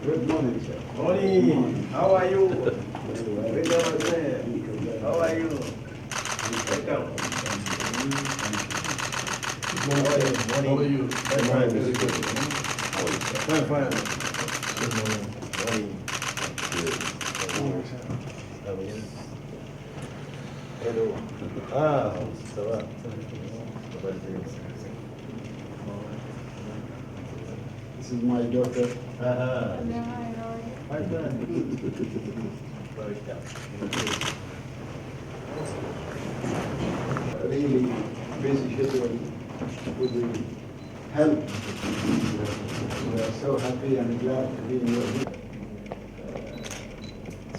Good morning, sir. Morning. How are you? Welcome, sir. How are you? Welcome. Morning. How are you? Fine, very good. How are you, sir? Fine, fine. Good morning. Morning. How are you? Hello. Ah, ça va. Ça va bien. This is my daughter. Ah, Yeah, hi, how are you? fine, Really busy schedule with the help. We are so happy and glad to be in your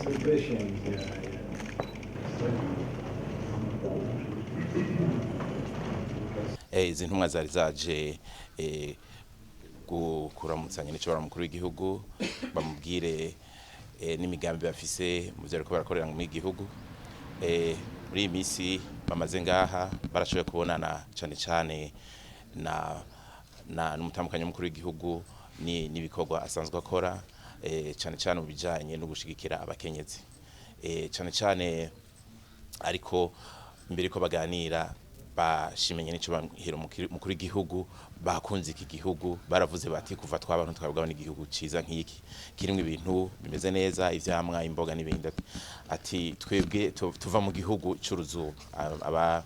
celebration. Izi ntumwa zari zaje kuramutsanya n'icyo mukuru w'igihugu bamubwire n'imigambi bafise mu byo ariko barakorera mu gihugu muri iyi minsi bamaze ngaha barashoboye kubonana cyane cyane na n'umutambukanyi mukuru w'igihugu n'ibikorwa asanzwe akora cyane cyane mu bijanye no gushigikira abakenyezi cyane cyane ariko mbere ko baganira bashimenye n'icyo bahera mukuru w'igihugu bakunze iki gihugu baravuze bati kuva twabantu twabagabana igihugu ciza nk'iki kirimo ibintu bimeze neza ivyamwa imboga n'ibindi ati twebwe tuva mu gihugu cy'uruzuba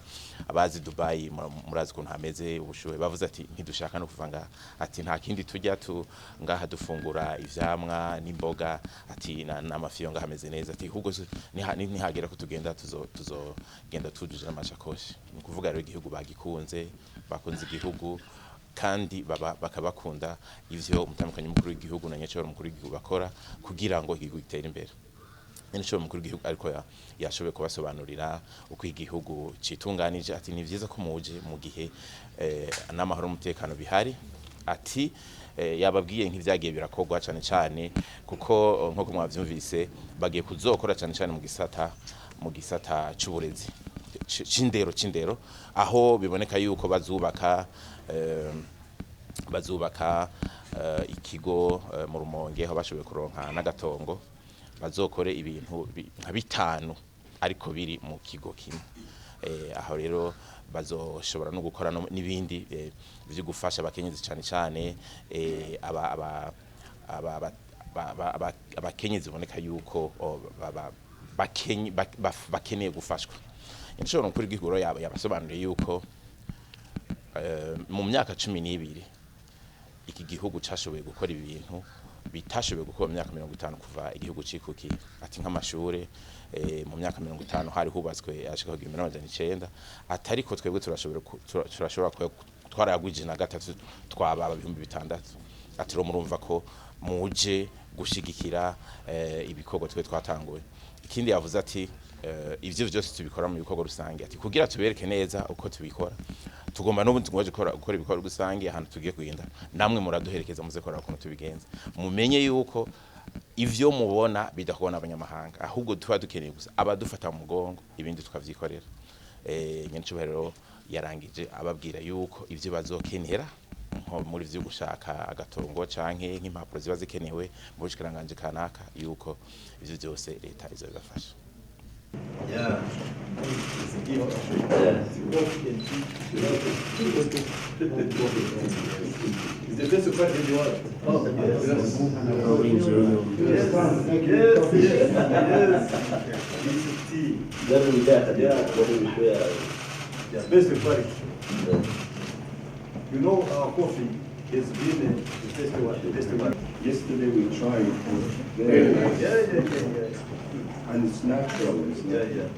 abazi Dubai murazi ko ntameze ubushuhe bavuze ati ntidushaka no kuvanga ati nta kindi tujya ngaha dufungura ivyamwa n'imboga ati n'amafiyo ngaha hameze neza ati ahubwo nihagera ko tugenda tuzogenda tujuje amashakoshi ni kuvuga rero igihugu bagikunze bakunze igihugu kandi bakabakunda ivyo umutambukanyi mukuru w'igihugu na nyacyo mukuru w'igihugu bakora kugira ngo igihugu gitere imbere n'icyo mukuru w'igihugu ariko yashoboye kubasobanurira uko igihugu citunganije ati ni vyiza ko muje mu gihe n'amahoro n'umutekano bihari ati yababwiye nk'ivyagiye birakorwa cyane cyane kuko nko kumwavyumvise bagiye kuzokora cyane cyane mu gisata c'uburezi cindero aho biboneka yuko bazubaka ikigo mu Rumonge aho bashoboye kuronka n'agatongo bazokore ibintu nka bitanu ariko biri mu kigo kimwe aho rero bazoshobora no gukora n'ibindi byo gufasha abakenyezi cyane cyane abakenyezi boneka yuko bakeneye gufashwa inshobora kuri gihuro yabasobanuriye yuko mu myaka 12 iki gihugu cyashoboye gukora ibintu bitashoboye gukora mu myaka 50 kuva igihugu cikukiye ati nk'amashure mu myaka 50 hari hubatswe ashika kugira 1900 atari ko twebwe turashobora twaragwije na gatatu twaba 2006 ati ro murumva ko muje gushigikira ibikorwa twe twatanguye ikindi yavuze ati ivyo byose tubikora mu bikorwa rusange ati kugira tubereke neza uko tubikora tugomba n'ubundi ngoje gukora ibikorwa rusange ahantu tugiye kugenda namwe muraduherekeza muze kora ukuntu tubigenza mumenye yuko ivyo mubona bidakubona abanyamahanga ahubwo tuba dukeneye gusa abadufata mu mugongo ibindi tukavyikorera nyencubahero yarangije ababwira yuko ivyo bazokenera nko muri vyo gushaka agatongo canke nk'impapuro ziba zikenewe mu bushikiranganje kanaka yuko ivyo byose leta izobafasha. Yeah. Is the best part in the world? Oh, yes. Yes. This is tea. Yeah, best part. You know, our coffee has been the best one. Yesterday we tried. It was very nice. Yeah. And it's natural. Yeah.